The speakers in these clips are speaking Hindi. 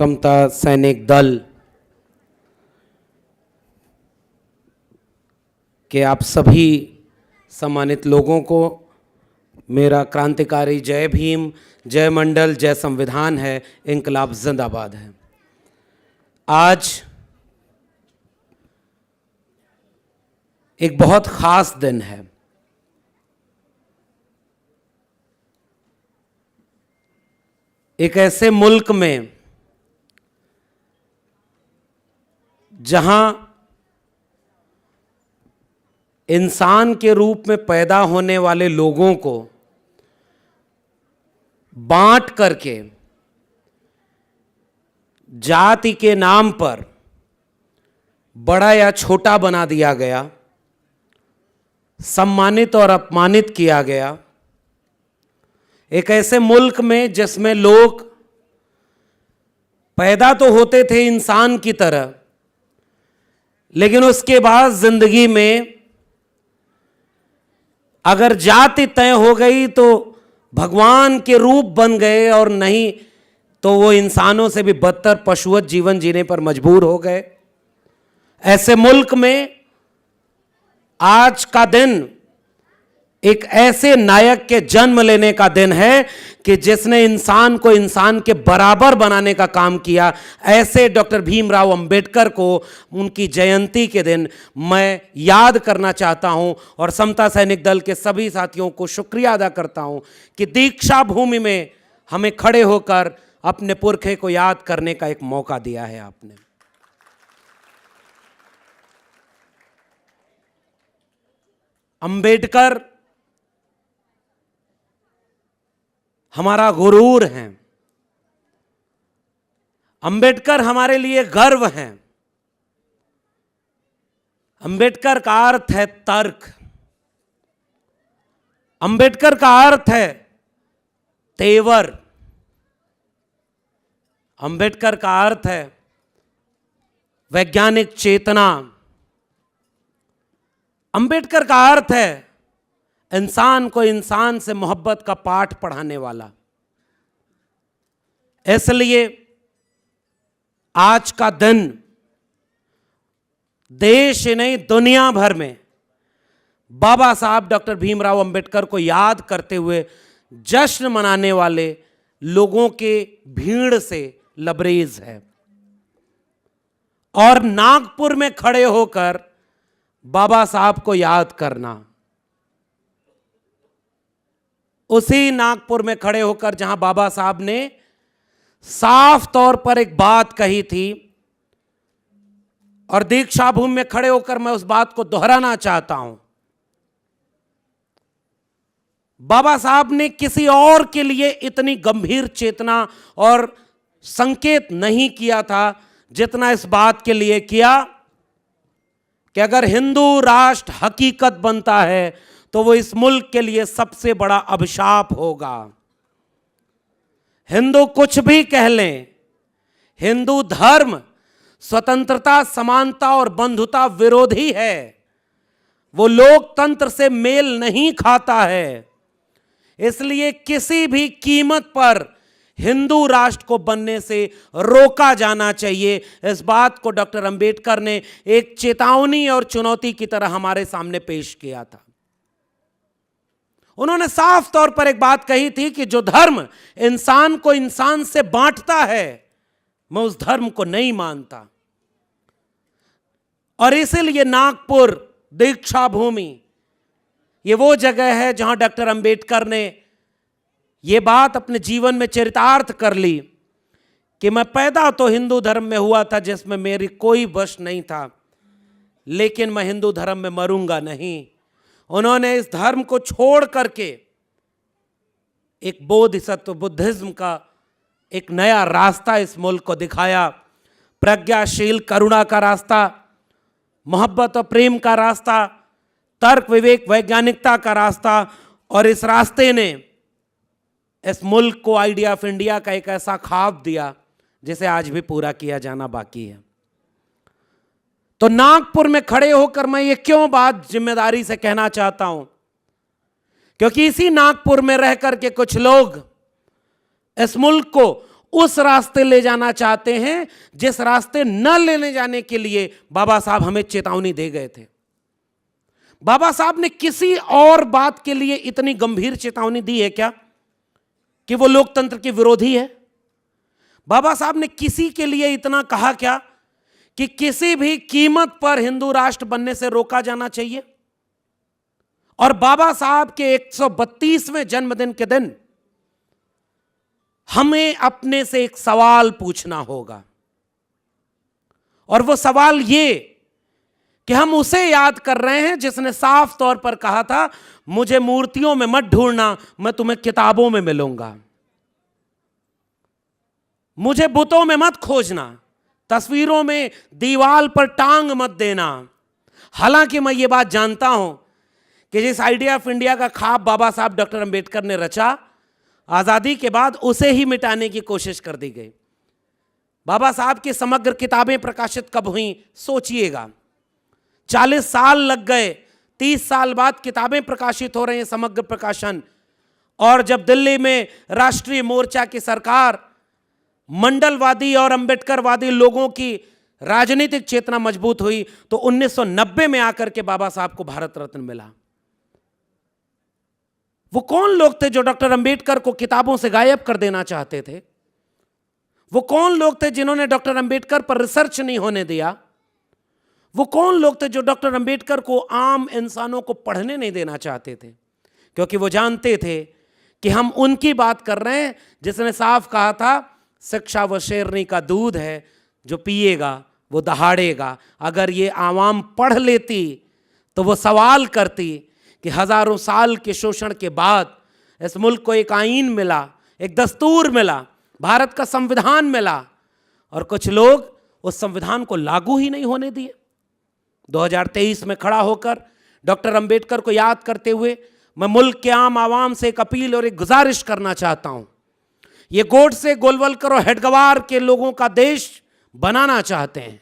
समता सैनिक दल के आप सभी सम्मानित लोगों को मेरा क्रांतिकारी जय भीम, जय मंडल, जय संविधान है, इंकलाब जिंदाबाद है। आज एक बहुत खास दिन है। एक ऐसे मुल्क में जहां इंसान के रूप में पैदा होने वाले लोगों को बांट करके जाति के नाम पर बड़ा या छोटा बना दिया गया, सम्मानित और अपमानित किया गया। एक ऐसे मुल्क में जिसमें लोग पैदा तो होते थे इंसान की तरह, लेकिन उसके बाद जिंदगी में अगर जाति तय हो गई तो भगवान के रूप बन गए, और नहीं तो वो इंसानों से भी बदतर पशुवत जीवन जीने पर मजबूर हो गए। ऐसे मुल्क में आज का दिन एक ऐसे नायक के जन्म लेने का दिन है कि जिसने इंसान को इंसान के बराबर बनाने का काम किया। ऐसे डॉक्टर भीमराव अंबेडकर को उनकी जयंती के दिन मैं याद करना चाहता हूं, और समता सैनिक दल के सभी साथियों को शुक्रिया अदा करता हूं कि दीक्षा भूमि में हमें खड़े होकर अपने पुरखे को याद करने का एक मौका दिया है आपने। अंबेडकर हमारा गुरूर हैं। अंबेडकर हमारे लिए गर्व हैं। अंबेडकर का अर्थ है तर्क। अंबेडकर का अर्थ है तेवर। अंबेडकर का अर्थ है वैज्ञानिक चेतना। अंबेडकर का अर्थ है इंसान को इंसान से मोहब्बत का पाठ पढ़ाने वाला। इसलिए आज का दिन देश ही नहीं दुनिया भर में बाबा साहब डॉक्टर भीमराव अंबेडकर को याद करते हुए जश्न मनाने वाले लोगों के भीड़ से लबरेज है। और नागपुर में खड़े होकर बाबा साहब को याद करना, उसी नागपुर में खड़े होकर जहां बाबा साहब ने साफ तौर पर एक बात कही थी, और दीक्षा भूमि में खड़े होकर मैं उस बात को दोहराना चाहता हूं। बाबा साहब ने किसी और के लिए इतनी गंभीर चेतना और संकेत नहीं किया था जितना इस बात के लिए किया कि अगर हिंदू राष्ट्र हकीकत बनता है तो वो इस मुल्क के लिए सबसे बड़ा अभिशाप होगा। हिंदू कुछ भी कह लें, हिंदू धर्म स्वतंत्रता, समानता और बंधुता विरोधी है। वो लोकतंत्र से मेल नहीं खाता है। इसलिए किसी भी कीमत पर हिंदू राष्ट्र को बनने से रोका जाना चाहिए। इस बात को डॉक्टर अंबेडकर ने एक चेतावनी और चुनौती की तरह हमारे सामने पेश किया था। उन्होंने साफ तौर पर एक बात कही थी कि जो धर्म इंसान को इंसान से बांटता है, मैं उस धर्म को नहीं मानता। और इसीलिए नागपुर दीक्षा भूमि ये वो जगह है जहां डॉक्टर अंबेडकर ने ये बात अपने जीवन में चरितार्थ कर ली कि मैं पैदा तो हिंदू धर्म में हुआ था जिसमें मेरी कोई वश नहीं था, लेकिन मैं हिंदू धर्म में मरूंगा नहीं। उन्होंने इस धर्म को छोड़ करके एक बोधिसत्व बुद्धिज्म का एक नया रास्ता इस मुल्क को दिखाया। प्रज्ञाशील करुणा का रास्ता, मोहब्बत और प्रेम का रास्ता, तर्क विवेक वैज्ञानिकता का रास्ता। और इस रास्ते ने इस मुल्क को आइडिया ऑफ इंडिया का एक ऐसा ख्वाब दिया जिसे आज भी पूरा किया जाना बाकी है। तो नागपुर में खड़े होकर मैं ये क्यों बात जिम्मेदारी से कहना चाहता हूं, क्योंकि इसी नागपुर में रह करके कुछ लोग इस मुल्क को उस रास्ते ले जाना चाहते हैं जिस रास्ते न लेने जाने के लिए बाबा साहब हमें चेतावनी दे गए थे। बाबा साहब ने किसी और बात के लिए इतनी गंभीर चेतावनी दी है क्या कि वो लोकतंत्र के विरोधी है? बाबा साहब ने किसी के लिए इतना कहा क्या कि किसी भी कीमत पर हिंदू राष्ट्र बनने से रोका जाना चाहिए? और बाबा साहब के 132वें जन्मदिन के दिन हमें अपने से एक सवाल पूछना होगा, और वो सवाल ये कि हम उसे याद कर रहे हैं जिसने साफ तौर पर कहा था, मुझे मूर्तियों में मत ढूंढना, मैं तुम्हें किताबों में मिलूंगा। मुझे बुतों में मत खोजना, तस्वीरों में दीवार पर टांग मत देना। हालांकि मैं ये बात जानता हूं कि जिस आइडिया ऑफ इंडिया का ख्वाब बाबा साहब डॉक्टर अंबेडकर ने रचा, आजादी के बाद उसे ही मिटाने की कोशिश कर दी गई। बाबा साहब की समग्र किताबें प्रकाशित कब हुई सोचिएगा, 40 साल लग गए, 30 साल बाद किताबें प्रकाशित हो रही हैं, समग्र प्रकाशन। और जब दिल्ली में राष्ट्रीय मोर्चा की सरकार मंडलवादी और अंबेडकरवादी लोगों की राजनीतिक चेतना मजबूत हुई तो 1990 में आकर के बाबा साहब को भारत रत्न मिला। वो कौन लोग थे जो डॉक्टर अंबेडकर को किताबों से गायब कर देना चाहते थे? वो कौन लोग थे जिन्होंने डॉक्टर अंबेडकर पर रिसर्च नहीं होने दिया? वो कौन लोग थे जो डॉक्टर अंबेडकर को आम इंसानों को पढ़ने नहीं देना चाहते थे? क्योंकि वो जानते थे कि हम उनकी बात कर रहे हैं जिसने साफ कहा था, शिक्षा वो शेरनी का दूध है, जो पिएगा वो दहाड़ेगा। अगर ये आवाम पढ़ लेती तो वो सवाल करती कि हजारों साल के शोषण के बाद इस मुल्क को एक आईन मिला, एक दस्तूर मिला, भारत का संविधान मिला, और कुछ लोग उस संविधान को लागू ही नहीं होने दिए। 2023 में खड़ा होकर डॉक्टर अंबेडकर को याद करते हुए मैं मुल्क के आम आवाम से एक अपील और एक गुजारिश करना चाहता हूं। ये गोडसे, गोलवलकर और हेडगवार के लोगों का देश बनाना चाहते हैं,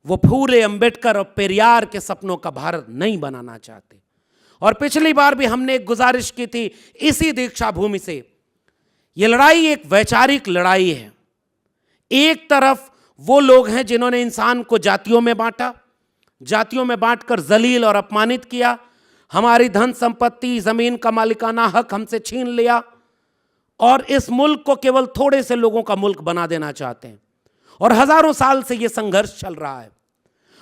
वो फूले, अंबेडकर और पेरियार के सपनों का भारत नहीं बनाना चाहते। और पिछली बार भी हमने एक गुजारिश की थी इसी दीक्षा भूमि से। ये लड़ाई एक वैचारिक लड़ाई है। एक तरफ वो लोग हैं जिन्होंने इंसान को जातियों में बांटा, जातियों में बांटकर जलील और अपमानित किया, हमारी धन संपत्ति, जमीन का मालिकाना हक हमसे छीन लिया, और इस मुल्क को केवल थोड़े से लोगों का मुल्क बना देना चाहते हैं। और हजारों साल से यह संघर्ष चल रहा है।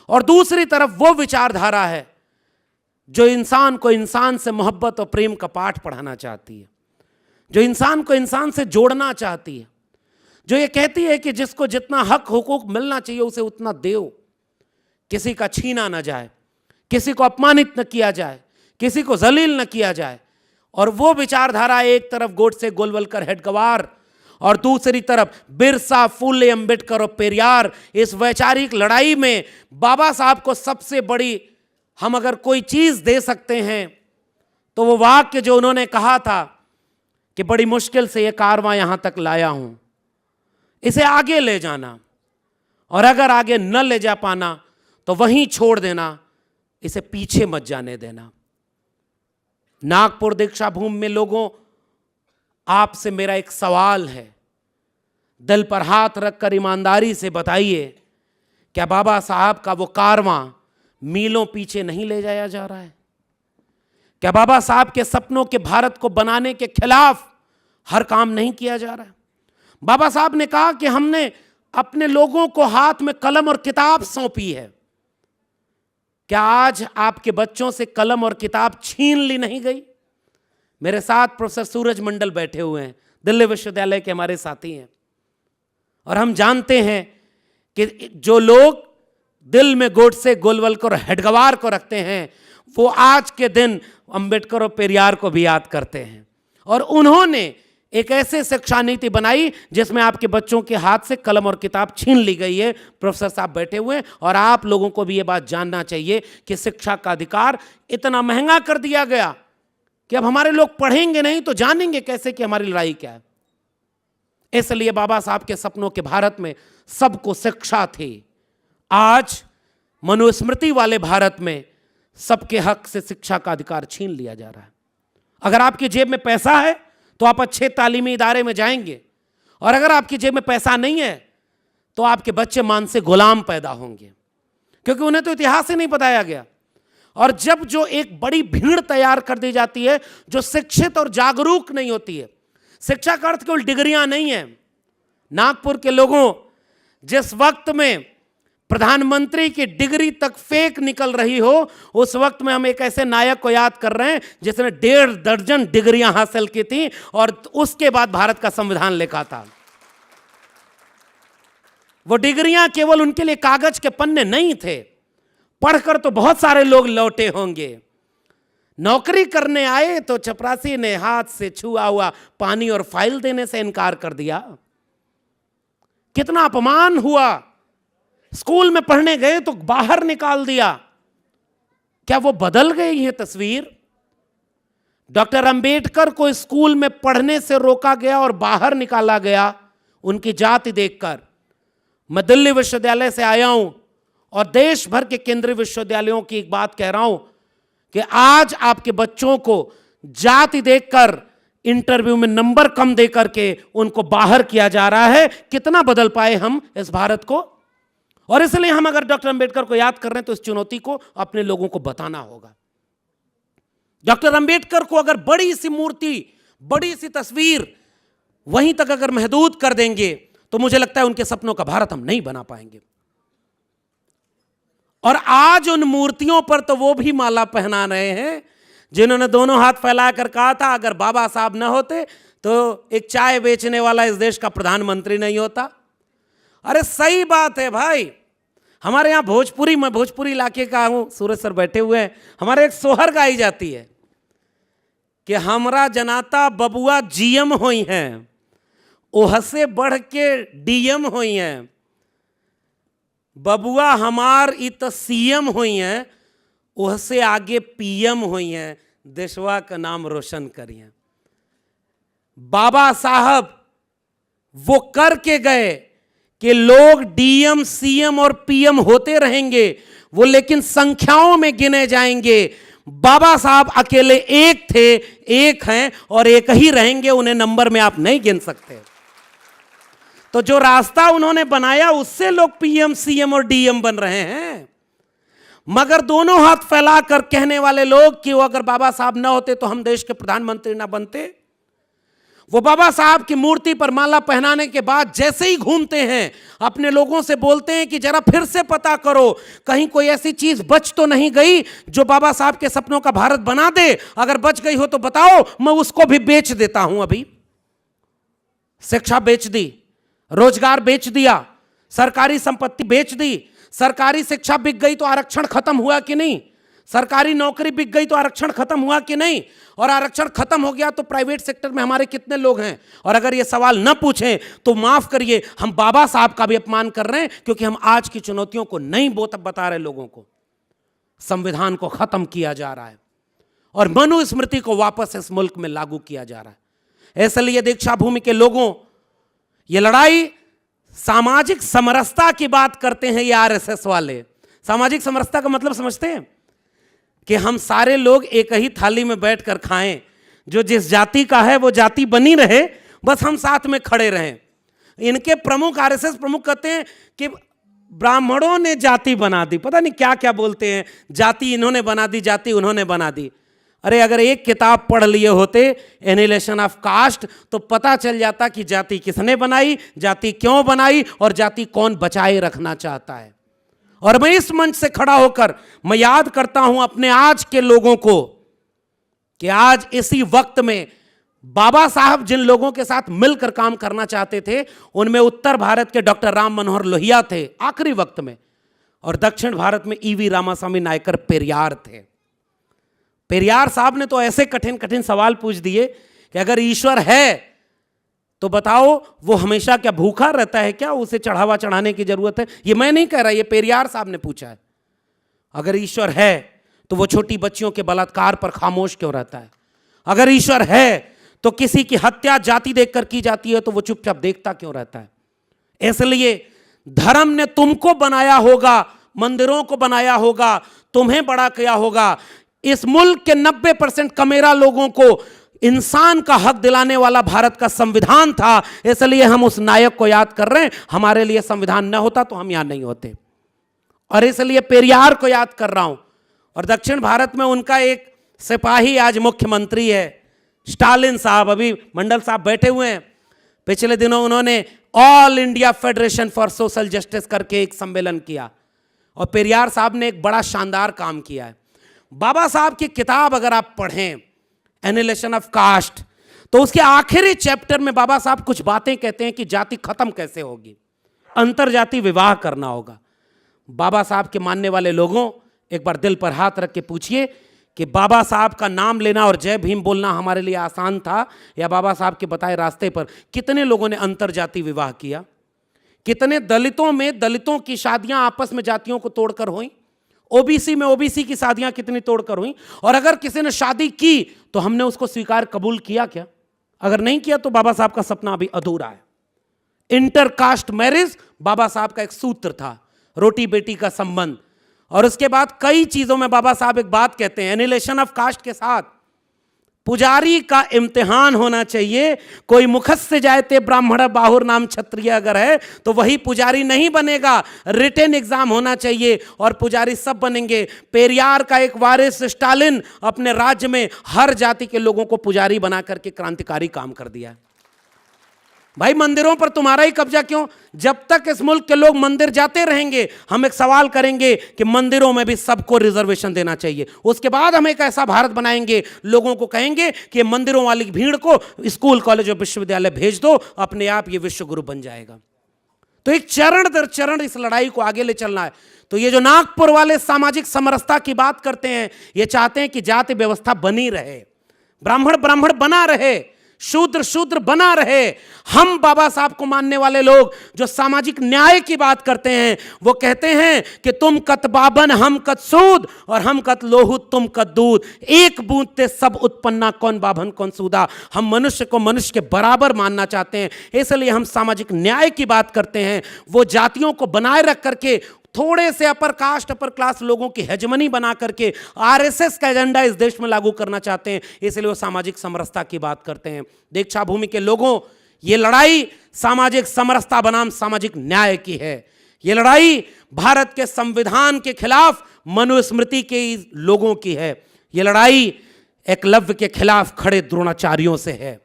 और दूसरी तरफ वो विचारधारा है जो इंसान को इंसान से मोहब्बत और प्रेम का पाठ पढ़ाना चाहती है, जो इंसान को इंसान से जोड़ना चाहती है, जो ये कहती है कि जिसको जितना हक हुकूक मिलना चाहिए उसे उतना दो, किसी का छीना ना जाए, किसी को अपमानित न किया जाए, किसी को जलील न किया जाए। और वो विचारधारा एक तरफ गोडसे, गोलवलकर, हेडगवार, और दूसरी तरफ बिरसा, फूले, अंबेडकर और पेरियार। इस वैचारिक लड़ाई में बाबा साहब को सबसे बड़ी, हम अगर कोई चीज दे सकते हैं तो वो वाक्य जो उन्होंने कहा था कि बड़ी मुश्किल से ये कारवां यहां तक लाया हूं, इसे आगे ले जाना, और अगर आगे न ले जा पाना तो वहीं छोड़ देना, इसे पीछे मत जाने देना। नागपुर दीक्षा भूमि में लोगों, आपसे मेरा एक सवाल है, दिल पर हाथ रखकर ईमानदारी से बताइए, क्या बाबा साहब का वो कारवां मीलों पीछे नहीं ले जाया जा रहा है? क्या बाबा साहब के सपनों के भारत को बनाने के खिलाफ हर काम नहीं किया जा रहा है? बाबा साहब ने कहा कि हमने अपने लोगों को हाथ में कलम और किताब सौंपी है। क्या आज आपके बच्चों से कलम और किताब छीन ली नहीं गई? मेरे साथ प्रोफेसर सूरज मंडल बैठे हुए हैं, दिल्ली विश्वविद्यालय के हमारे साथी हैं, और हम जानते हैं कि जो लोग दिल में गोडसे, गोलवलकर और हेडगवार को रखते हैं, वो आज के दिन अंबेडकर और पेरियार को भी याद करते हैं। और उन्होंने एक ऐसे शिक्षा नीति बनाई जिसमें आपके बच्चों के हाथ से कलम और किताब छीन ली गई है। प्रोफेसर साहब बैठे हुए हैं, और आप लोगों को भी ये बात जानना चाहिए कि शिक्षा का अधिकार इतना महंगा कर दिया गया कि अब हमारे लोग पढ़ेंगे नहीं तो जानेंगे कैसे कि हमारी लड़ाई क्या है। इसलिए बाबा साहब के सपनों के भारत में सबको शिक्षा थी। आज मनुस्मृति वाले भारत में सबके हक से शिक्षा का अधिकार छीन लिया जा रहा है। अगर आपकी जेब में पैसा है तो आप अच्छे तालीमी इदारे में जाएंगे, और अगर आपकी जेब में पैसा नहीं है तो आपके बच्चे मानसिक गुलाम पैदा होंगे, क्योंकि उन्हें तो इतिहास ही नहीं बताया गया। और जब जो एक बड़ी भीड़ तैयार कर दी जाती है जो शिक्षित और जागरूक नहीं होती है, शिक्षा का अर्थ केवल डिग्रियां नहीं है। नागपुर के लोगों, जिस वक्त में प्रधानमंत्री की डिग्री तक फेक निकल रही हो, उस वक्त में हम एक ऐसे नायक को याद कर रहे हैं जिसने 1.5 दर्जन डिग्रियां हासिल की थी और उसके बाद भारत का संविधान लिखा था। वो डिग्रियां केवल उनके लिए कागज के पन्ने नहीं थे, पढ़कर तो बहुत सारे लोग लौटे होंगे। नौकरी करने आए तो चपरासी ने हाथ से छुआ हुआ पानी और फाइल देने से इनकार कर दिया। कितना अपमान हुआ। स्कूल में पढ़ने गए तो बाहर निकाल दिया। क्या वो बदल गई है तस्वीर? डॉक्टर अंबेडकर को स्कूल में पढ़ने से रोका गया और बाहर निकाला गया उनकी जाति देखकर। मैं दिल्ली विश्वविद्यालय से आया हूं और देश भर के केंद्रीय विश्वविद्यालयों की एक बात कह रहा हूं कि आज आपके बच्चों को जाति देखकर इंटरव्यू में नंबर कम देकर के उनको बाहर किया जा रहा है। कितना बदल पाए हम इस भारत को? और इसलिए हम अगर डॉक्टर अंबेडकर को याद कर रहे हैं तो इस चुनौती को अपने लोगों को बताना होगा। डॉक्टर अंबेडकर को अगर बड़ी सी मूर्ति, बड़ी सी तस्वीर वहीं तक अगर महदूद कर देंगे तो मुझे लगता है उनके सपनों का भारत हम नहीं बना पाएंगे। और आज उन मूर्तियों पर तो वो भी माला पहना रहे हैं जिन्होंने दोनों हाथ फैलाकर कहा था अगर बाबा साहब न होते तो एक चाय बेचने वाला इस देश का प्रधानमंत्री नहीं होता। अरे सही बात है भाई। हमारे यहाँ भोजपुरी, मैं भोजपुरी इलाके का हूँ, सूरज सर बैठे हुए हैं, हमारे एक सोहर गाई जाती है कि हमरा जनाता बबुआ जीएम हुई हैं, ओह से बढ़ के डीएम हुई हैं, बबुआ हमार इत सीएम हुई हैं, ओह से आगे पीएम हुई हैं, देशवा का नाम रोशन करिए। बाबा साहब वो करके गए कि लोग डीएम, सीएम और पीएम होते रहेंगे, वो लेकिन संख्याओं में गिने जाएंगे। बाबा साहब अकेले एक थे, एक हैं और एक ही रहेंगे, उन्हें नंबर में आप नहीं गिन सकते। तो जो रास्ता उन्होंने बनाया उससे लोग पीएम, सीएम और डीएम बन रहे हैं। मगर दोनों हाथ फैलाकर कहने वाले लोग कि वो अगर बाबा साहब ना होते तो हम देश के प्रधानमंत्री ना बनते, वो बाबा साहब की मूर्ति पर माला पहनाने के बाद जैसे ही घूमते हैं अपने लोगों से बोलते हैं कि जरा फिर से पता करो कहीं कोई ऐसी चीज बच तो नहीं गई जो बाबा साहब के सपनों का भारत बना दे। अगर बच गई हो तो बताओ, मैं उसको भी बेच देता हूं। अभी शिक्षा बेच दी, रोजगार बेच दिया, सरकारी संपत्ति बेच दी। सरकारी शिक्षा बिक गई तो आरक्षण खत्म हुआ कि नहीं? सरकारी नौकरी बिक गई तो आरक्षण खत्म हुआ कि नहीं? और आरक्षण खत्म हो गया तो प्राइवेट सेक्टर में हमारे कितने लोग हैं? और अगर ये सवाल न पूछें तो माफ करिए, हम बाबा साहब का भी अपमान कर रहे हैं, क्योंकि हम आज की चुनौतियों को नहीं बता रहे लोगों को। संविधान को खत्म किया जा रहा है और मनुस्मृति को वापस इस मुल्क में लागू किया जा रहा है। इसलिए दीक्षा भूमि के लोगों, ये लड़ाई सामाजिक समरसता की बात करते हैं ये आरएसएस वाले। सामाजिक समरसता का मतलब समझते हैं कि हम सारे लोग एक ही थाली में बैठकर खाएं, जो जिस जाति का है वो जाति बनी रहे, बस हम साथ में खड़े रहें। इनके प्रमुख, आरएसएस प्रमुख कहते हैं कि ब्राह्मणों ने जाति बना दी, पता नहीं क्या क्या बोलते हैं, जाति इन्होंने बना दी, जाति उन्होंने बना दी। अरे अगर एक किताब पढ़ लिए होते एनिहिलेशन ऑफ कास्ट तो पता चल जाता कि जाति किसने बनाई, जाति क्यों बनाई और जाति कौन बचाए रखना चाहता है। और मैं इस मंच से खड़ा होकर मैं याद करता हूं अपने आज के लोगों को कि आज इसी वक्त में बाबा साहब जिन लोगों के साथ मिलकर काम करना चाहते थे उनमें उत्तर भारत के डॉक्टर राम मनोहर लोहिया थे आखिरी वक्त में, और दक्षिण भारत में ईवी रामास्वामी नायकर पेरियार थे। पेरियार साहब ने तो ऐसे कठिन कठिन सवाल पूछ दिए कि अगर ईश्वर है तो बताओ वो हमेशा क्या भूखा रहता है क्या? उसे चढ़ावा चढ़ाने की जरूरत है? ये मैं नहीं कह रहा, ये पेरियार साहब ने पूछा है। अगर ईश्वर है तो वो छोटी बच्चियों के बलात्कार पर खामोश क्यों रहता है? अगर ईश्वर है तो किसी की हत्या जाति देखकर की जाती है तो वो चुपचाप देखता क्यों रहता है? इसलिए धर्म ने तुमको बनाया होगा, मंदिरों को बनाया होगा, तुम्हें बड़ा किया होगा। इस मुल्क के 90% कमेरा लोगों को इंसान का हक दिलाने वाला भारत का संविधान था, इसलिए हम उस नायक को याद कर रहे हैं। हमारे लिए संविधान न होता तो हम यहां नहीं होते, और इसलिए पेरियार को याद कर रहा हूं। और दक्षिण भारत में उनका एक सिपाही आज मुख्यमंत्री है, स्टालिन साहब। अभी मंडल साहब बैठे हुए हैं, पिछले दिनों उन्होंने all India federation for social justice करके एक सम्मेलन किया, और पेरियार साहब ने एक बड़ा शानदार काम किया है। बाबा साहब की किताब अगर आप पढ़ें, एनिहिलेशन ऑफ कास्ट, तो उसके आखिरी चैप्टर में बाबा साहब कुछ बातें कहते हैं कि जाति खत्म कैसे होगी, अंतरजाति विवाह करना होगा। बाबा साहब के मानने वाले लोगों, एक बार दिल पर हाथ रख के पूछिए कि बाबा साहब का नाम लेना और जय भीम बोलना हमारे लिए आसान था, या बाबा साहब के बताए रास्ते पर कितने लोगों ने अंतरजाति विवाह किया? कितने दलितों में दलितों की शादियां आपस में जातियों को तोड़कर हुई? ओबीसी में ओबीसी की शादियां कितनी तोड़कर हुई? और अगर किसी ने शादी की तो हमने उसको स्वीकार कबूल किया क्या? अगर नहीं किया तो बाबा साहब का सपना अभी अधूरा है। इंटरकास्ट मैरिज बाबा साहब का एक सूत्र था, रोटी बेटी का संबंध। और उसके बाद कई चीजों में बाबा साहब एक बात कहते हैं, एनिहिलेशन ऑफ कास्ट के साथ पुजारी का इम्तिहान होना चाहिए। कोई मुखस्य जायते ब्राह्मण बाहुर नाम क्षत्रिय अगर है तो वही पुजारी नहीं बनेगा, रिटेन एग्जाम होना चाहिए और पुजारी सब बनेंगे। पेरियार का एक वारिस स्टालिन अपने राज्य में हर जाति के लोगों को पुजारी बना करके क्रांतिकारी काम कर दिया। भाई मंदिरों पर तुम्हारा ही कब्जा क्यों? जब तक इस मुल्क के लोग मंदिर जाते रहेंगे हम एक सवाल करेंगे कि मंदिरों में भी सबको रिजर्वेशन देना चाहिए। उसके बाद हम एक ऐसा भारत बनाएंगे, लोगों को कहेंगे कि मंदिरों वाली भीड़ को स्कूल कॉलेज और विश्वविद्यालय भेज दो, अपने आप ये विश्व गुरु बन जाएगा। तो एक चरण दर चरण इस लड़ाई को आगे ले चलना है। तो ये जो नागपुर वाले सामाजिक समरसता की बात करते हैं, ये चाहते हैं कि जाति व्यवस्था बनी रहे, ब्राह्मण ब्राह्मण बना रहे, शूद्र शूद्र बना रहे। हम बाबा साहब को मानने वाले लोग जो सामाजिक न्याय की बात करते हैं, वो कहते हैं कि तुम कत बाबन हम कत सूद और हम कत लोहू तुम कत दूध, एक बूंद ते सब उत्पन्ना कौन बाभन कौन सूदा। हम मनुष्य को मनुष्य के बराबर मानना चाहते हैं, इसलिए हम सामाजिक न्याय की बात करते हैं। वो जातियों को बनाए रख करके थोड़े से अपर कास्ट अपर क्लास लोगों की हेजमनी बना करके आरएसएस का एजेंडा इस देश में लागू करना चाहते हैं, इसलिए वो सामाजिक समरसता की बात करते हैं। दीक्षा भूमि के लोगों, ये लड़ाई सामाजिक समरसता बनाम सामाजिक न्याय की है। ये लड़ाई भारत के संविधान के खिलाफ मनुस्मृति के लोगों की है। ये लड़ाई एकलव्य के खिलाफ खड़े द्रोणाचार्यों से है।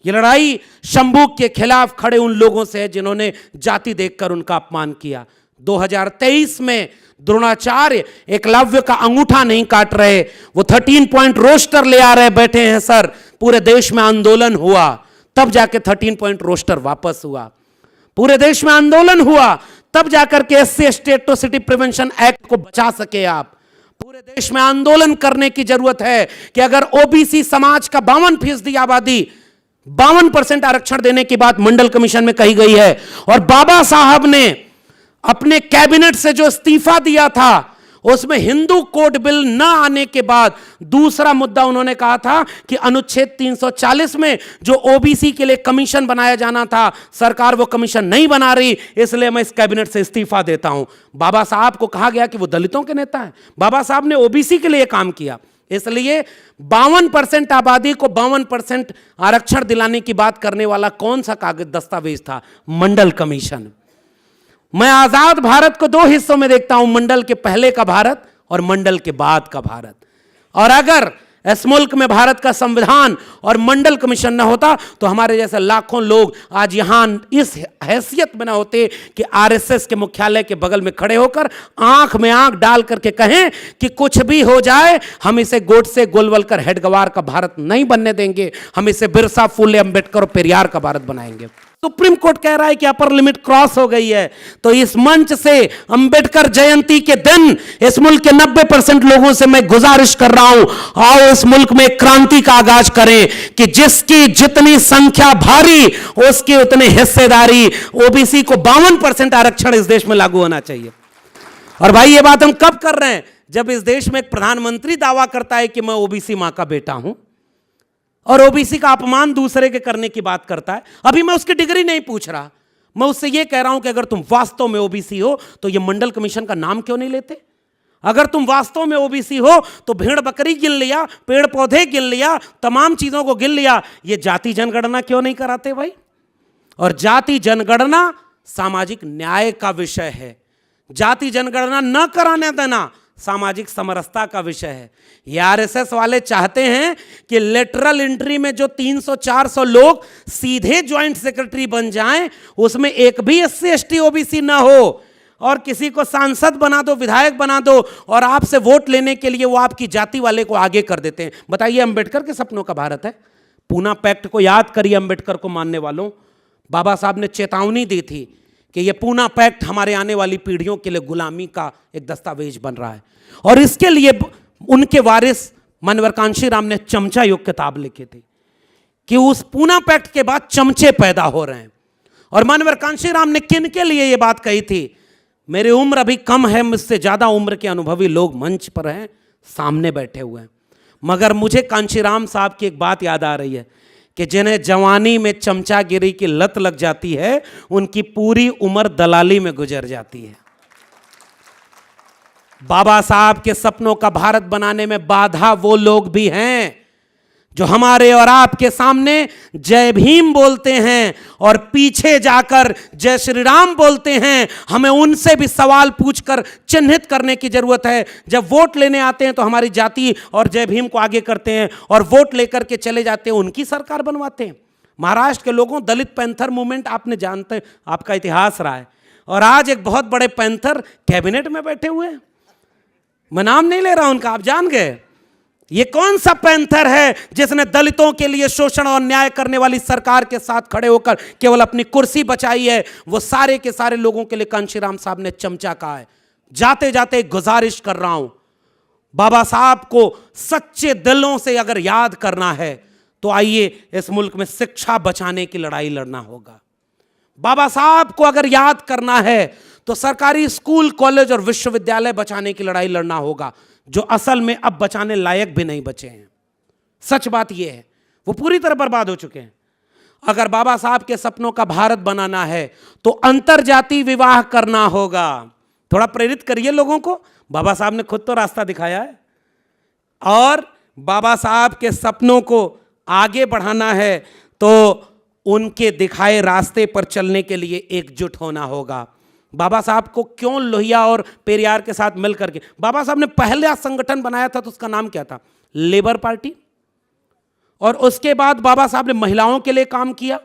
ये लड़ाई शंभुक के खिलाफ खड़े उन लोगों से है जिन्होंने जाति देखकर उनका अपमान किया। 2023 में द्रोणाचार्य एकलव्य का अंगूठा नहीं काट रहे, वो 13 पॉइंट रोस्टर ले आ रहे, बैठे हैं सर। पूरे देश में आंदोलन हुआ, तब जाके 13 पॉइंट रोस्टर वापस हुआ। पूरे देश में आंदोलन हुआ, तब जाकर के SC ST atrocity prevention act को बचा सके आप। पूरे देश में आंदोलन करने की जरूरत है कि अगर ओबीसी समाज का 52% आबादी 52% आरक्षण देने की बात मंडल कमीशन में कही गई है, और बाबा साहब ने अपने कैबिनेट से जो इस्तीफा दिया था उसमें हिंदू कोड बिल न आने के बाद दूसरा मुद्दा उन्होंने कहा था कि अनुच्छेद 340 में जो ओबीसी के लिए कमीशन बनाया जाना था, सरकार वो कमीशन नहीं बना रही, इसलिए मैं इस कैबिनेट से इस्तीफा देता हूं। बाबा साहब को कहा गया कि वो दलितों के नेता हैं, बाबा साहब ने ओबीसी के लिए काम किया, इसलिए 52% आबादी को 52% आरक्षण दिलाने की बात करने वाला कौन सा कागज दस्तावेज था? मंडल कमीशन। मैं आजाद भारत को 2 हिस्सों में देखता हूं, मंडल के पहले का भारत और मंडल के बाद का भारत। और अगर इस मुल्क में भारत का संविधान और मंडल कमीशन न होता तो हमारे जैसे लाखों लोग आज यहां इस हैसियत में न होते कि आरएसएस के मुख्यालय के बगल में खड़े होकर आंख में आंख डाल करके कहें कि कुछ भी हो जाए हम इसे गोडसे गोलवलकर हेडगवार का भारत नहीं बनने देंगे, हम इसे बिरसा फुले अंबेडकर और पेरियार का भारत बनाएंगे। सुप्रीम कोर्ट कह रहा है कि अपर लिमिट क्रॉस हो गई है, तो इस मंच से अंबेडकर जयंती के दिन इस मुल्क के 90% लोगों से मैं गुजारिश कर रहा हूं, आओ इस मुल्क में क्रांति का आगाज करें कि जिसकी जितनी संख्या भारी उसकी उतनी हिस्सेदारी। ओबीसी को 52% आरक्षण इस देश में लागू होना चाहिए। और भाई ये बात हम कब कर रहे हैं? जब इस देश में एक प्रधानमंत्री दावा करता है कि मैं ओबीसी मां का बेटा हूं और ओबीसी का अपमान दूसरे के करने की बात करता है। अभी मैं उसकी डिग्री नहीं पूछ रहा, मैं उससे यह कह रहा हूं कि अगर तुम वास्तव में ओबीसी हो तो यह मंडल कमीशन का नाम क्यों नहीं लेते? अगर तुम वास्तव में ओबीसी हो तो भेड़ बकरी गिन लिया, पेड़ पौधे गिन लिया, तमाम चीजों को गिन लिया, ये जाति जनगणना क्यों नहीं कराते भाई? और जाति जनगणना सामाजिक न्याय का विषय है। जाति जनगणना न कराने देना सामाजिक समरसता का विषय है। ये आरएसएस वाले चाहते हैं कि लेटरल एंट्री में जो 300-400 लोग सीधे ज्वाइंट सेक्रेटरी बन जाएं, उसमें एक भी एससी एसटी ओबीसी ना हो, और किसी को सांसद बना दो, विधायक बना दो, और आपसे वोट लेने के लिए वो आपकी जाति वाले को आगे कर देते हैं। बताइए, अंबेडकर के सपनों का भारत है? पूना पैक्ट को याद करिए। अंबेडकर को मानने वालों, बाबा साहब ने चेतावनी दी थी कि ये पूना पैक्ट हमारे आने वाली पीढ़ियों के लिए गुलामी का एक दस्तावेज बन रहा है, और इसके लिए उनके वारिस माननीय कांशीराम ने चमचा युग किताब लिखी थी कि उस पूना पैक्ट के बाद चमचे पैदा हो रहे हैं। और माननीय कांशीराम ने किन के लिए ये बात कही थी? मेरी उम्र अभी कम है, मुझसे ज्यादा उम्र के अनुभवी लोग मंच पर हैं, सामने बैठे हुए हैं, मगर मुझे कांशीराम साहब की एक बात याद आ रही है कि जिन्हें जवानी में चमचागिरी की लत लग जाती है, उनकी पूरी उम्र दलाली में गुजर जाती है। बाबा साहब के सपनों का भारत बनाने में बाधा वो लोग भी हैं जो हमारे और आपके सामने जय भीम बोलते हैं और पीछे जाकर जय श्री राम बोलते हैं। हमें उनसे भी सवाल पूछकर चिन्हित करने की जरूरत है। जब वोट लेने आते हैं तो हमारी जाति और जय भीम को आगे करते हैं, और वोट लेकर के चले जाते हैं, उनकी सरकार बनवाते हैं। महाराष्ट्र के लोगों, दलित पैंथर मूवमेंट आपने जानते, आपका इतिहास रहा है, और आज एक बहुत बड़े पैंथर कैबिनेट में बैठे हुए हैं। मैं नाम नहीं ले रहा उनका, आप जान गए। ये कौन सा पैंथर है जिसने दलितों के लिए शोषण और न्याय करने वाली सरकार के साथ खड़े होकर केवल अपनी कुर्सी बचाई है? वो सारे के सारे लोगों के लिए कांशीराम साहब ने चमचा कहा है। जाते जाते गुजारिश कर रहा हूं, बाबा साहब को सच्चे दिलों से अगर याद करना है तो आइए इस मुल्क में शिक्षा बचाने की लड़ाई लड़ना होगा। बाबा साहब को अगर याद करना है तो सरकारी स्कूल, कॉलेज और विश्वविद्यालय बचाने की लड़ाई लड़ना होगा, जो असल में अब बचाने लायक भी नहीं बचे हैं। सच बात यह है, वो पूरी तरह बर्बाद हो चुके हैं। अगर बाबा साहब के सपनों का भारत बनाना है तो अंतरजातीय विवाह करना होगा। थोड़ा प्रेरित करिए लोगों को। बाबा साहब ने खुद तो रास्ता दिखाया है, और बाबा साहब के सपनों को आगे बढ़ाना है तो उनके दिखाए रास्ते पर चलने के लिए एकजुट होना होगा। बाबा साहब को क्यों लोहिया और पेरियार के साथ मिलकर के, बाबा साहब ने पहला संगठन बनाया था तो उसका नाम क्या था? Labour party. और उसके बाद बाबा साहब ने महिलाओं के लिए काम किया,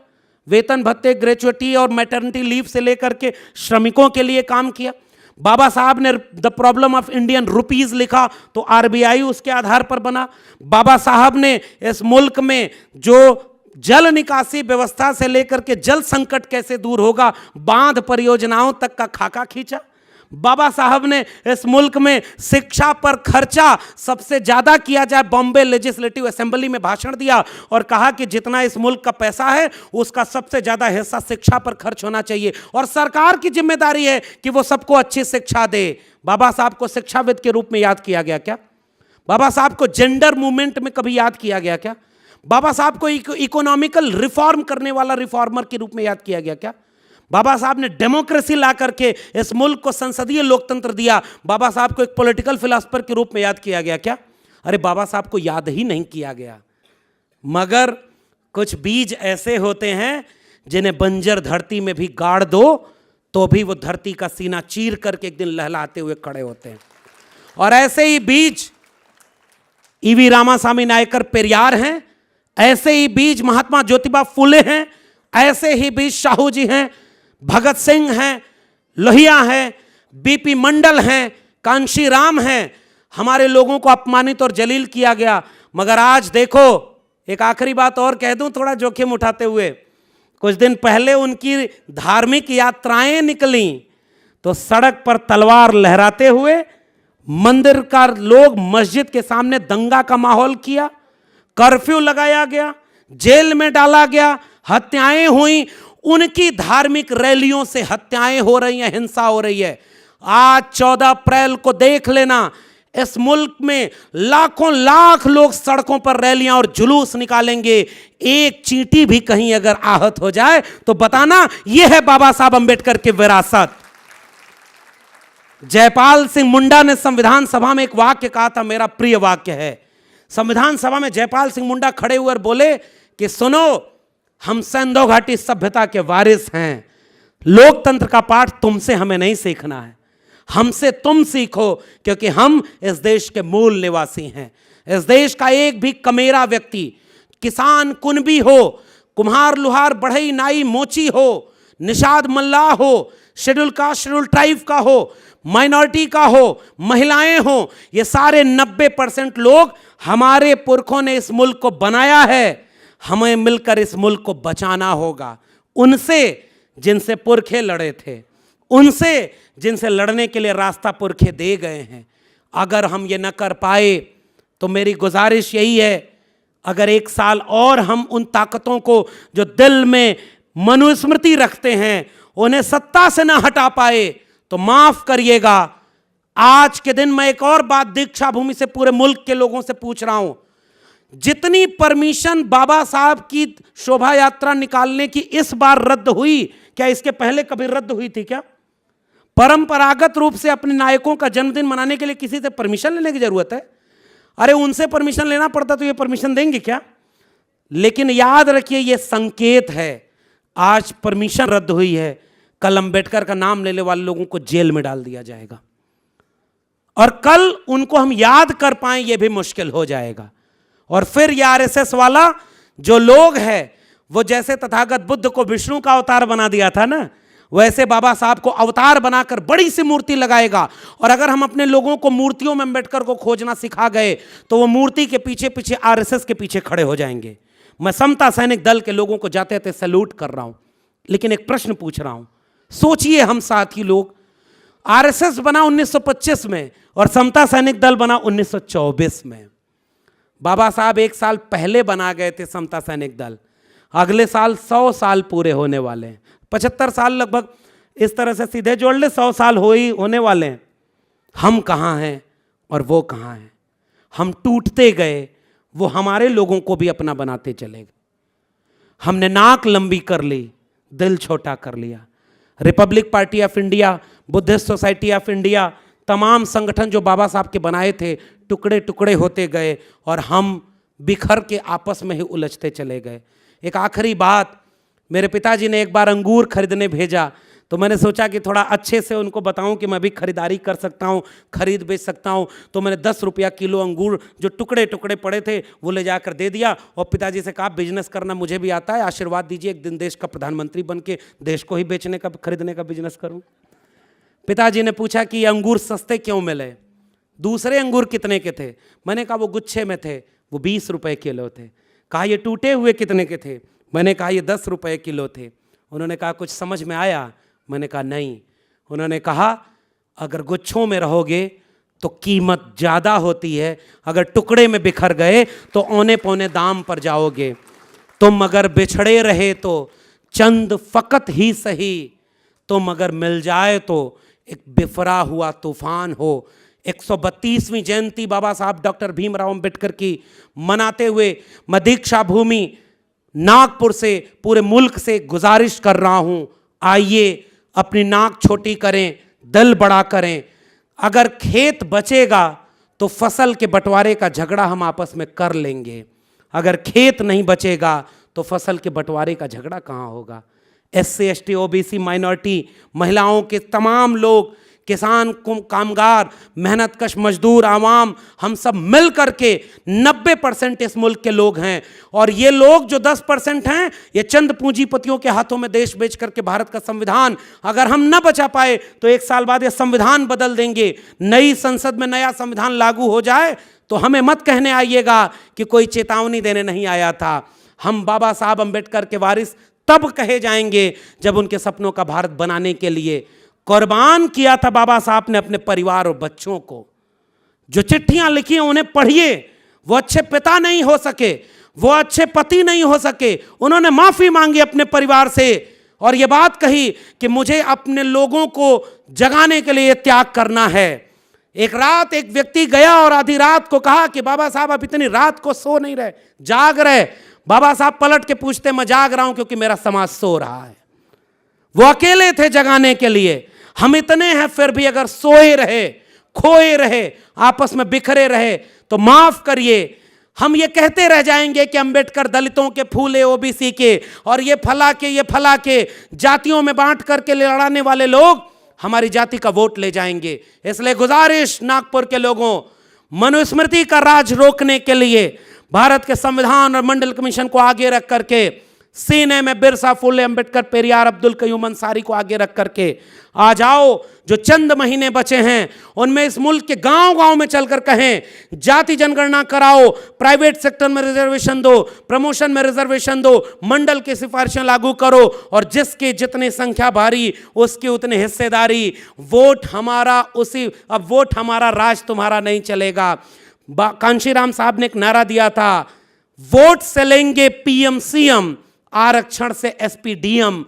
वेतन भत्ते, ग्रेचुइटी और मैटरनिटी लीव से लेकर के श्रमिकों के लिए काम किया। बाबा साहब ने the problem of Indian rupees लिखा तो आरबीआई उसके आधार पर बना। बाबा साहब ने इस मुल्क में जो जल निकासी व्यवस्था से लेकर के जल संकट कैसे दूर होगा, बांध परियोजनाओं तक का खाका खींचा। बाबा साहब ने इस मुल्क में शिक्षा पर खर्चा सबसे ज्यादा किया जाए, बॉम्बे लेजिस्लेटिव असेंबली में भाषण दिया और कहा कि जितना इस मुल्क का पैसा है उसका सबसे ज्यादा हिस्सा शिक्षा पर खर्च होना चाहिए, और सरकार की जिम्मेदारी है कि वो सबको अच्छी शिक्षा दे। बाबा साहब को शिक्षाविद के रूप में याद किया गया क्या? बाबा साहब को जेंडर मूवमेंट में कभी याद किया गया क्या? बाबा साहब को इकोनॉमिकल रिफॉर्म करने वाला रिफॉर्मर के रूप में याद किया गया क्या? बाबा साहब ने डेमोक्रेसी ला करके इस मुल्क को संसदीय लोकतंत्र दिया। बाबा साहब को एक पॉलिटिकल फिलोसफर के रूप में याद किया गया क्या? अरे बाबा साहब को याद ही नहीं किया गया। मगर कुछ बीज ऐसे होते हैं जिन्हें बंजर धरती में भी गाड़ दो तो भी वो धरती का सीना चीर करके एक दिन लहलाते हुए खड़े होते हैं। और ऐसे ही बीज ईवी रामासामी नायकर पेरियार हैं, ऐसे ही बीज महात्मा ज्योतिबा फुले हैं, ऐसे ही बीज साहू जी हैं, भगत सिंह हैं, लोहिया हैं, बीपी मंडल हैं, कांशीराम हैं। हमारे लोगों को अपमानित और जलील किया गया। मगर आज देखो, एक आखिरी बात और कह दूं थोड़ा जोखिम उठाते हुए, कुछ दिन पहले उनकी धार्मिक यात्राएं निकली तो सड़क पर तलवार लहराते हुए मंदिर का लोग मस्जिद के सामने दंगा का माहौल किया, कर्फ्यू लगाया गया, जेल में डाला गया, हत्याएं हुई। उनकी धार्मिक रैलियों से हत्याएं हो रही हैं, हिंसा हो रही है। आज 14 अप्रैल को देख लेना, इस मुल्क में लाखों लाख लोग सड़कों पर रैलियां और जुलूस निकालेंगे। एक चींटी भी कहीं अगर आहत हो जाए तो बताना यह है बाबा साहब अंबेडकर की विरासत। जयपाल सिंह मुंडा ने संविधान सभा में एक वाक्य कहा था, मेरा प्रिय वाक्य है। संविधान सभा में जयपाल सिंह मुंडा खड़े हुए और बोले कि सुनो, हम सिंधु घाटी सभ्यता के वारिस हैं, लोकतंत्र का पाठ तुमसे हमें नहीं सीखना है, हमसे तुम सीखो, क्योंकि हम इस देश के मूल निवासी हैं। इस देश का एक भी कमेरा व्यक्ति, किसान कुनबी हो, कुम्हार लुहार बढ़ई नाई मोची हो, निषाद मल्लाह हो, शेड्यूल कास्ट शेड्यूल ट्राइब का हो, माइनॉरिटी का हो, महिलाएं हो, ये सारे 90% लोग हमारे पुरखों ने इस मुल्क को बनाया है। हमें मिलकर इस मुल्क को बचाना होगा। उनसे जिनसे पुरखे लड़े थे, उनसे जिनसे लड़ने के लिए रास्ता पुरखे दे गए हैं। अगर हम ये न कर पाए तो मेरी गुजारिश यही है, अगर 1 साल और हम उन ताकतों को जो दिल में मनुस्मृति रखते हैं उन्हें सत्ता से ना हटा पाए तो माफ करिएगा। आज के दिन मैं एक और बात दीक्षा भूमि से पूरे मुल्क के लोगों से पूछ रहा हूं, जितनी परमिशन बाबा साहब की शोभा यात्रा निकालने की इस बार रद्द हुई, क्या इसके पहले कभी रद्द हुई थी क्या? परंपरागत रूप से अपने नायकों का जन्मदिन मनाने के लिए किसी से परमिशन लेने की जरूरत है? अरे उनसे परमिशन लेना पड़ता तो ये परमिशन देंगे क्या? लेकिन याद रखिए, ये संकेत है। आज परमिशन रद्द हुई है, कल अंबेडकर का नाम लेने वाले लोगों को जेल में डाल दिया जाएगा, और कल उनको हम याद कर पाएं ये भी मुश्किल हो जाएगा। और फिर ये आरएसएस वाला जो लोग है, वो जैसे तथागत बुद्ध को विष्णु का अवतार बना दिया था ना, वैसे बाबा साहब को अवतार बनाकर बड़ी सी मूर्ति लगाएगा। और अगर हम अपने लोगों को मूर्तियों में अंबेडकर को खोजना सिखा गए तो वो मूर्ति के पीछे पीछे आरएसएस के पीछे खड़े हो जाएंगे। मैं समता सैनिक दल के लोगों को जाते जाते सैल्यूट कर रहा हूं, लेकिन एक प्रश्न पूछ रहा हूं। सोचिए, हम साथी लोग, आरएसएस बना 1925 में और समता सैनिक दल बना 1924 में। बाबा साहब 1 साल पहले बना गए थे समता सैनिक दल, अगले साल 100 साल पूरे होने वाले हैं, 75 साल लगभग, इस तरह से सीधे जोड़ ले 100 साल होने वाले हैं। हम कहाँ हैं और वो कहाँ हैं? हम टूटते गए, वो हमारे लोगों को भी अपना बनाते चले गए। हमने नाक लंबी कर ली, दिल छोटा कर लिया। Republic party of India, Buddhist society of India, तमाम संगठन जो बाबा साहब के बनाए थे, टुकड़े टुकड़े होते गए और हम बिखर के आपस में ही उलझते चले गए। एक आखिरी बात, मेरे पिताजी ने एक बार अंगूर खरीदने भेजा, तो मैंने सोचा कि थोड़ा अच्छे से उनको बताऊं कि मैं भी खरीदारी कर सकता हूं, खरीद बेच सकता हूं। तो मैंने 10 रुपया किलो अंगूर जो टुकड़े टुकड़े पड़े थे वो ले जाकर दे दिया और पिताजी से कहा, बिजनेस करना मुझे भी आता है, आशीर्वाद दीजिए, एक दिन देश का प्रधानमंत्री बन के देश को ही बेचने का खरीदने का बिजनेस करूं। पिताजी ने पूछा कि ये अंगूर सस्ते क्यों मिले, दूसरे अंगूर कितने के थे? मैंने कहा वो गुच्छे में थे, वो 20 रुपये किलो थे। कहा ये टूटे हुए कितने के थे? मैंने कहा ये 10 रुपये किलो थे। उन्होंने कहा कुछ समझ में आया? मैंने कहा नहीं। उन्होंने कहा अगर गुच्छों में रहोगे तो कीमत ज़्यादा होती है, अगर टुकड़े में बिखर गए तो औने पौने दाम पर जाओगे। तुम अगर बिछड़े रहे तो चंद फ़कत ही सही, तुम अगर मिल जाए तो एक बिफरा हुआ तूफान हो। 132वीं जयंती बाबा साहब डॉक्टर भीमराव अंबेडकर की मनाते हुए मैं दीक्षा भूमि नागपुर से पूरे मुल्क से गुजारिश कर रहा हूं, आइए अपनी नाक छोटी करें, दिल बड़ा करें। अगर खेत बचेगा तो फसल के बंटवारे का झगड़ा हम आपस में कर लेंगे, अगर खेत नहीं बचेगा तो फसल के बंटवारे का झगड़ा कहाँ होगा? SC ST OBC माइनॉरिटी, महिलाओं के तमाम लोग, किसान, कामगार, मेहनतकश मजदूर, आवाम, हम सब मिल करके 90% इस मुल्क के लोग हैं। और ये लोग जो 10% हैं, ये चंद पूंजीपतियों के हाथों में देश बेच करके भारत का संविधान अगर हम न बचा पाए तो 1 साल बाद ये संविधान बदल देंगे। नई संसद में नया संविधान लागू हो जाए तो हमें मत कहने आइएगा कि कोई चेतावनी देने नहीं आया था। हम बाबा साहब अंबेडकर के वारिस तब कहे जाएंगे जब उनके सपनों का भारत बनाने के लिए कुर्बान किया था बाबा साहब ने अपने परिवार और बच्चों को। जो चिट्ठियां लिखी हैं उन्हें पढ़िए। वो अच्छे पिता नहीं हो सके, वो अच्छे पति नहीं हो सके, उन्होंने माफी मांगी अपने परिवार से और ये बात कही कि मुझे अपने लोगों को जगाने के लिए त्याग करना है। एक रात एक व्यक्ति गया और आधी रात को कहा कि बाबा साहब आप इतनी रात को सो नहीं रहे, जाग रहे? बाबा साहब पलट के पूछते, मैं जाग रहा हूं क्योंकि मेरा समाज सो रहा है। वो अकेले थे जगाने के लिए। हम इतने हैं फिर भी अगर सोए रहे, खोए रहे, आपस में बिखरे रहे तो माफ करिए, हम ये कहते रह जाएंगे कि अंबेडकर दलितों के फूले, ओबीसी के, और ये फला के जातियों में बांट करके लड़ाने वाले लोग हमारी जाति का वोट ले जाएंगे। इसलिए गुजारिश नागपुर के लोगों, मनुस्मृति का राज रोकने के लिए भारत के संविधान और मंडल कमीशन को आगे रख करके, सीने में बिरसा, फुले, अंबेडकर, पेरियार, अब्दुल कयूम अंसारी को आगे रख करके आ जाओ। जो चंद महीने बचे हैं उनमें इस मुल्क के गांव-गांव में चलकर कहें, जाति जनगणना कराओ, प्राइवेट सेक्टर में रिजर्वेशन दो, प्रमोशन में रिजर्वेशन दो, मंडल की सिफारिशें लागू करो, और जिसकी जितनी संख्या भारी उसकी उतनी हिस्सेदारी। वोट हमारा उसी, अब वोट हमारा, राज तुम्हारा नहीं चलेगा। कांशीराम साहब ने एक नारा दिया था, वोट से लेंगे पीएम सीएम, आरक्षण से एसपीडीएम।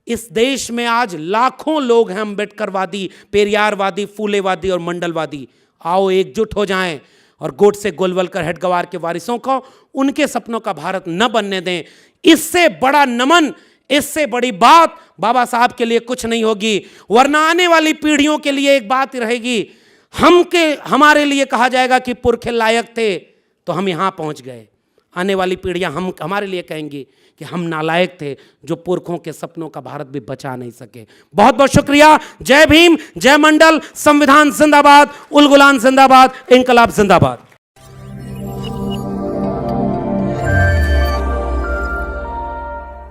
इस देश में आज लाखों लोग हैं अंबेडकरवादी, पेरियारवादी, फूलेवादी और मंडलवादी। आओ एकजुट हो जाएं और गोडसे, गोलवलकर, हेडगवार के वारिसों को उनके सपनों का भारत न बनने दें। इससे बड़ा नमन, इससे बड़ी बात बाबा साहब के लिए कुछ नहीं होगी, वरना आने वाली पीढ़ियों के लिए एक बात रहेगी, हमारे लिए कहा जाएगा कि पुरखे लायक थे तो हम यहां पहुंच गए। आने वाली पीढ़ियां हमारे लिए कहेंगी कि हम नालायक थे जो पुरखों के सपनों का भारत भी बचा नहीं सके। बहुत बहुत शुक्रिया। जय भीम, जय मंडल, संविधान जिंदाबाद, उल गुलाम जिंदाबाद, इंकलाब जिंदाबाद।